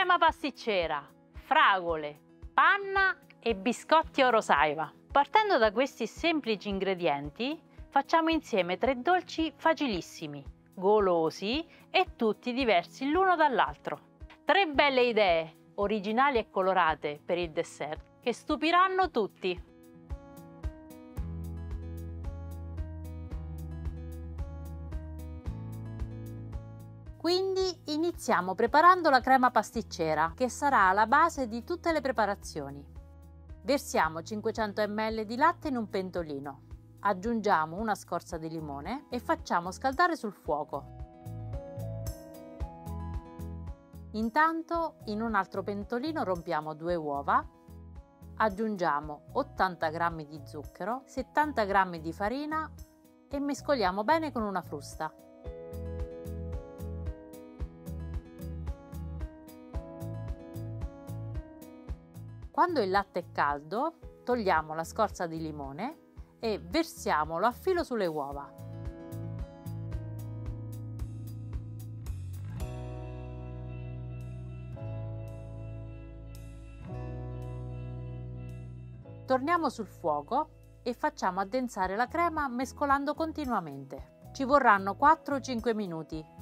crema pasticcera, fragole, panna e biscotti Orosaiva. Partendo da questi semplici ingredienti, facciamo insieme 3 dolci facilissimi, golosi e tutti diversi l'uno dall'altro. 3 belle idee, originali e colorate per il dessert, che stupiranno tutti. Quindi iniziamo preparando la crema pasticcera, che sarà la base di tutte le preparazioni. Versiamo 500 ml di latte in un pentolino. Aggiungiamo una scorza di limone e facciamo scaldare sul fuoco. Intanto in un altro pentolino rompiamo 2 uova, aggiungiamo 80 g di zucchero, 70 g di farina e mescoliamo bene con una frusta. Quando il latte è caldo, togliamo la scorza di limone e versiamolo a filo sulle uova. Torniamo sul fuoco e facciamo addensare la crema mescolando continuamente. Ci vorranno 4-5 minuti.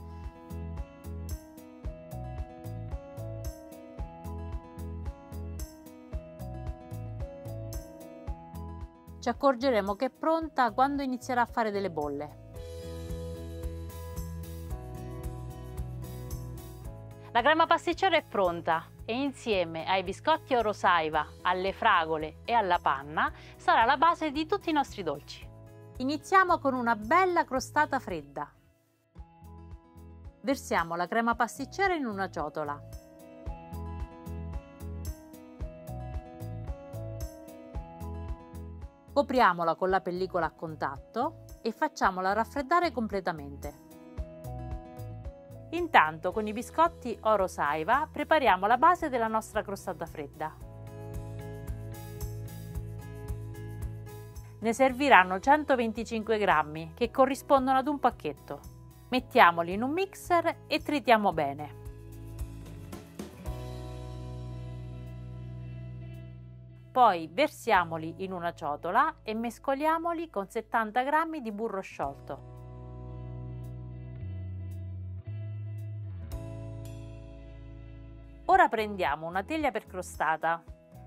Ci accorgeremo che è pronta quando inizierà a fare delle bolle. La crema pasticcera è pronta e insieme ai biscotti Orosaiva, alle fragole e alla panna sarà la base di tutti i nostri dolci. Iniziamo con una bella crostata fredda. Versiamo la crema pasticcera in una ciotola. Copriamola con la pellicola a contatto e facciamola raffreddare completamente. Intanto con i biscotti Orosaiva prepariamo la base della nostra crostata fredda. Ne serviranno 125 grammi che corrispondono ad un pacchetto. Mettiamoli in un mixer e tritiamo bene. Poi versiamoli in una ciotola e mescoliamoli con 70 g di burro sciolto. Ora prendiamo una teglia per crostata,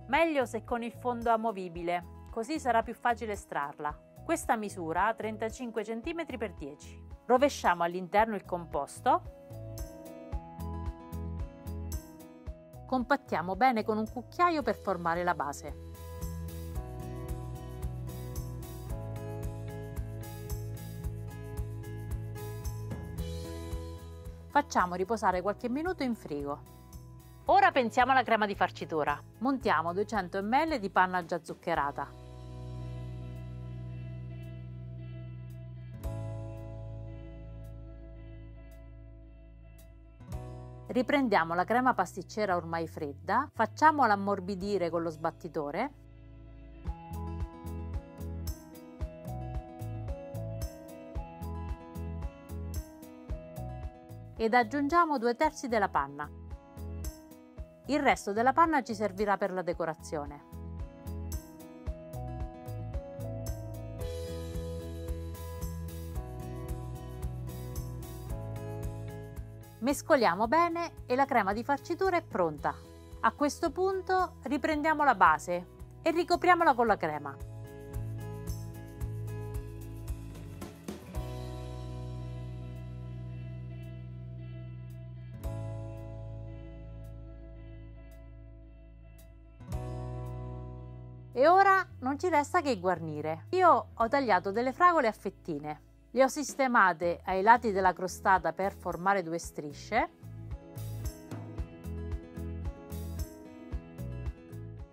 meglio se con il fondo amovibile, così sarà più facile estrarla. Questa misura ha 35 cm x 10. Rovesciamo all'interno il composto. Compattiamo bene con un cucchiaio per formare la base. Facciamo riposare qualche minuto in frigo. Ora pensiamo alla crema di farcitura. Montiamo 200 ml di panna già zuccherata. Riprendiamo la crema pasticcera ormai fredda, facciamola ammorbidire con lo sbattitore ed aggiungiamo 2/3 della panna. Il resto della panna ci servirà per la decorazione. Mescoliamo bene e la crema di farcitura è pronta. A questo punto riprendiamo la base e ricopriamola con la crema. E ora non ci resta che guarnire. Io ho tagliato delle fragole a fettine. Le ho sistemate ai lati della crostata per formare 2 strisce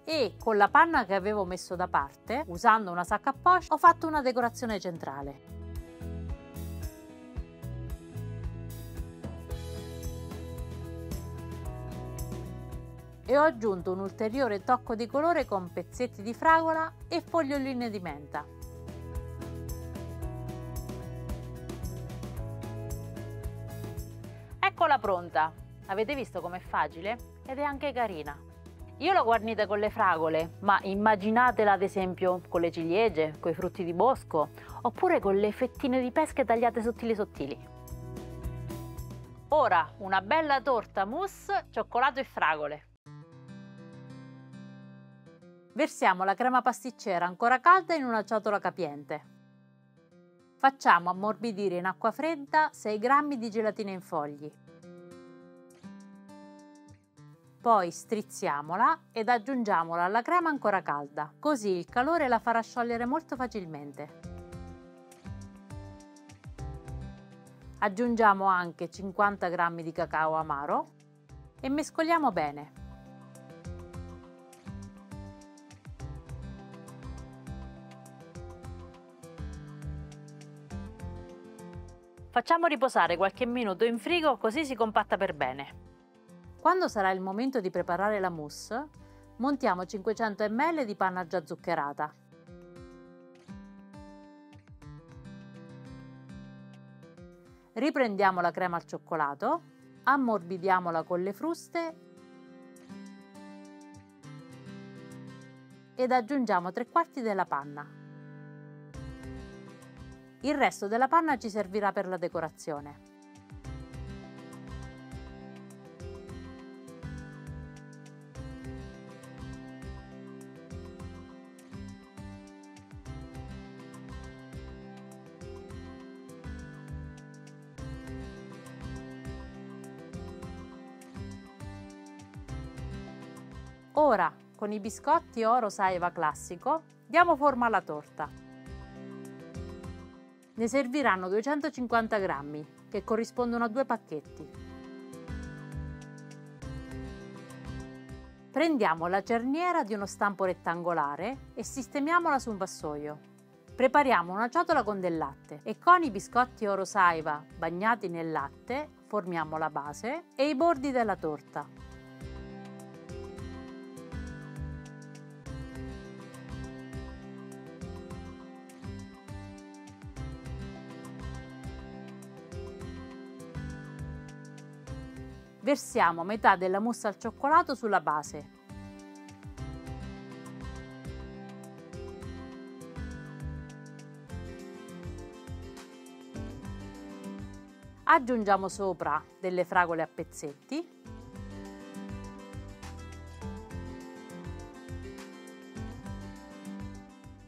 e con la panna che avevo messo da parte, usando una sacca a poche, ho fatto una decorazione centrale. E ho aggiunto un ulteriore tocco di colore con pezzetti di fragola e foglioline di menta. Eccola pronta! Avete visto com'è facile? Ed è anche carina. Io l'ho guarnita con le fragole, ma immaginatela ad esempio con le ciliegie, con i frutti di bosco, oppure con le fettine di pesche tagliate sottili sottili. Ora una bella torta mousse, cioccolato e fragole. Versiamo la crema pasticcera ancora calda in una ciotola capiente. Facciamo ammorbidire in acqua fredda 6 g di gelatina in fogli. Poi strizziamola ed aggiungiamola alla crema ancora calda, così il calore la farà sciogliere molto facilmente. Aggiungiamo anche 50 g di cacao amaro e mescoliamo bene. Facciamo riposare qualche minuto in frigo così si compatta per bene. Quando sarà il momento di preparare la mousse, montiamo 500 ml di panna già zuccherata. Riprendiamo la crema al cioccolato, ammorbidiamola con le fruste ed aggiungiamo 3/4 della panna. Il resto della panna ci servirà per la decorazione. Ora, con i biscotti Oro Saiva classico, diamo forma alla torta. Ne serviranno 250 g, che corrispondono a 2 pacchetti. Prendiamo la cerniera di uno stampo rettangolare e sistemiamola su un vassoio. Prepariamo una ciotola con del latte e con i biscotti Oro Saiva bagnati nel latte formiamo la base e i bordi della torta. Versiamo metà della mousse al cioccolato sulla base. Aggiungiamo sopra delle fragole a pezzetti.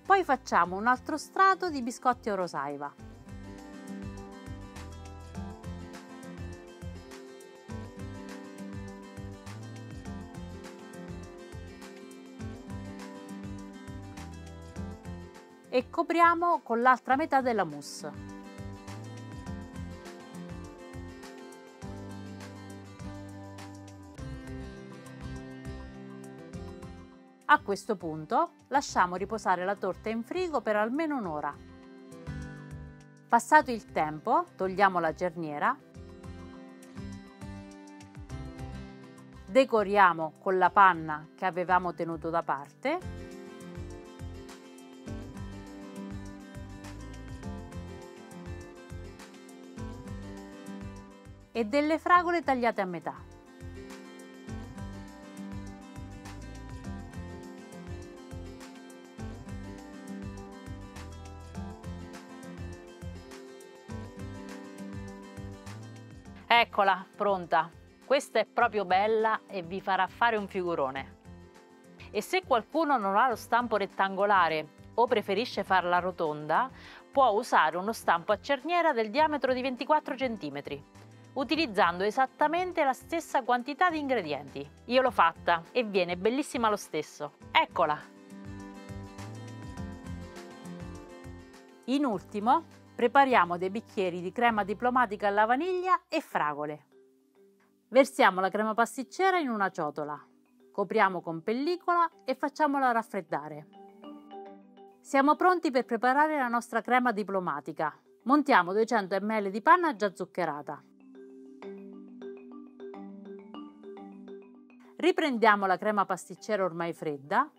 Poi facciamo un altro strato di biscotti Oro Saiva. E copriamo con l'altra metà della mousse. A questo punto lasciamo riposare la torta in frigo per almeno un'ora. Passato il tempo, togliamo la cerniera, decoriamo con la panna che avevamo tenuto da parte e delle fragole tagliate a metà. Eccola, pronta! Questa è proprio bella e vi farà fare un figurone. E se qualcuno non ha lo stampo rettangolare o preferisce farla rotonda, può usare uno stampo a cerniera del diametro di 24 cm. Utilizzando esattamente la stessa quantità di ingredienti. Io l'ho fatta e viene bellissima lo stesso. Eccola! In ultimo, prepariamo dei bicchieri di crema diplomatica alla vaniglia e fragole. Versiamo la crema pasticcera in una ciotola, copriamo con pellicola e facciamola raffreddare. Siamo pronti per preparare la nostra crema diplomatica. Montiamo 200 ml di panna già zuccherata. Riprendiamo la crema pasticcera ormai fredda,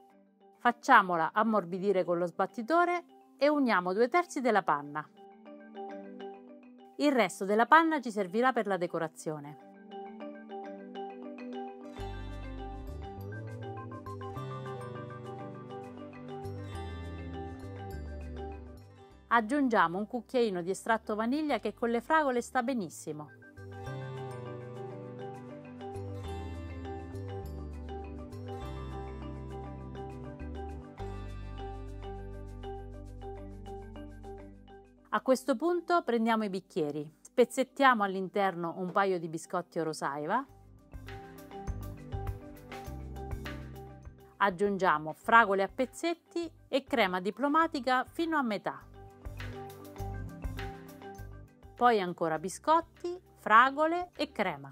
facciamola ammorbidire con lo sbattitore e uniamo 2/3 della panna. Il resto della panna ci servirà per la decorazione. Aggiungiamo un cucchiaino di estratto vaniglia che con le fragole sta benissimo. A questo punto prendiamo i bicchieri, spezzettiamo all'interno un paio di biscotti Orosaiva, aggiungiamo fragole a pezzetti e crema diplomatica fino a metà. Poi ancora biscotti, fragole e crema.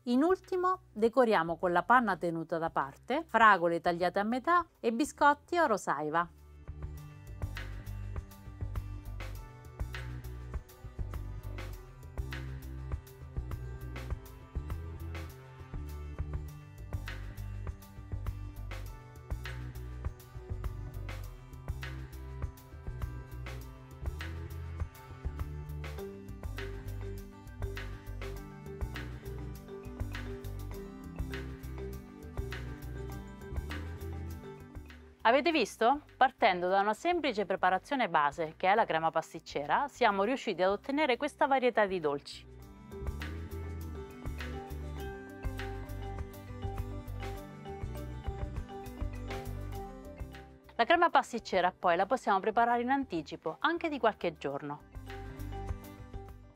In ultimo decoriamo con la panna tenuta da parte, fragole tagliate a metà e biscotti Orosaiva. Avete visto? Partendo da una semplice preparazione base, che è la crema pasticcera, siamo riusciti ad ottenere questa varietà di dolci. La crema pasticcera poi la possiamo preparare in anticipo, anche di qualche giorno.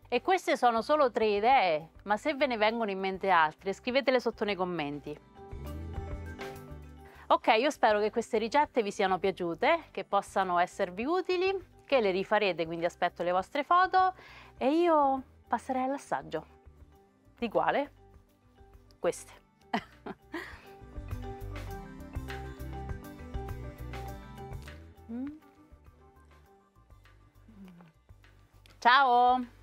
E queste sono solo 3 idee, ma se ve ne vengono in mente altre, scrivetele sotto nei commenti. Ok, io spero che queste ricette vi siano piaciute, che possano esservi utili, che le rifarete, quindi aspetto le vostre foto e io passerei all'assaggio. Di quale? Queste. Ciao!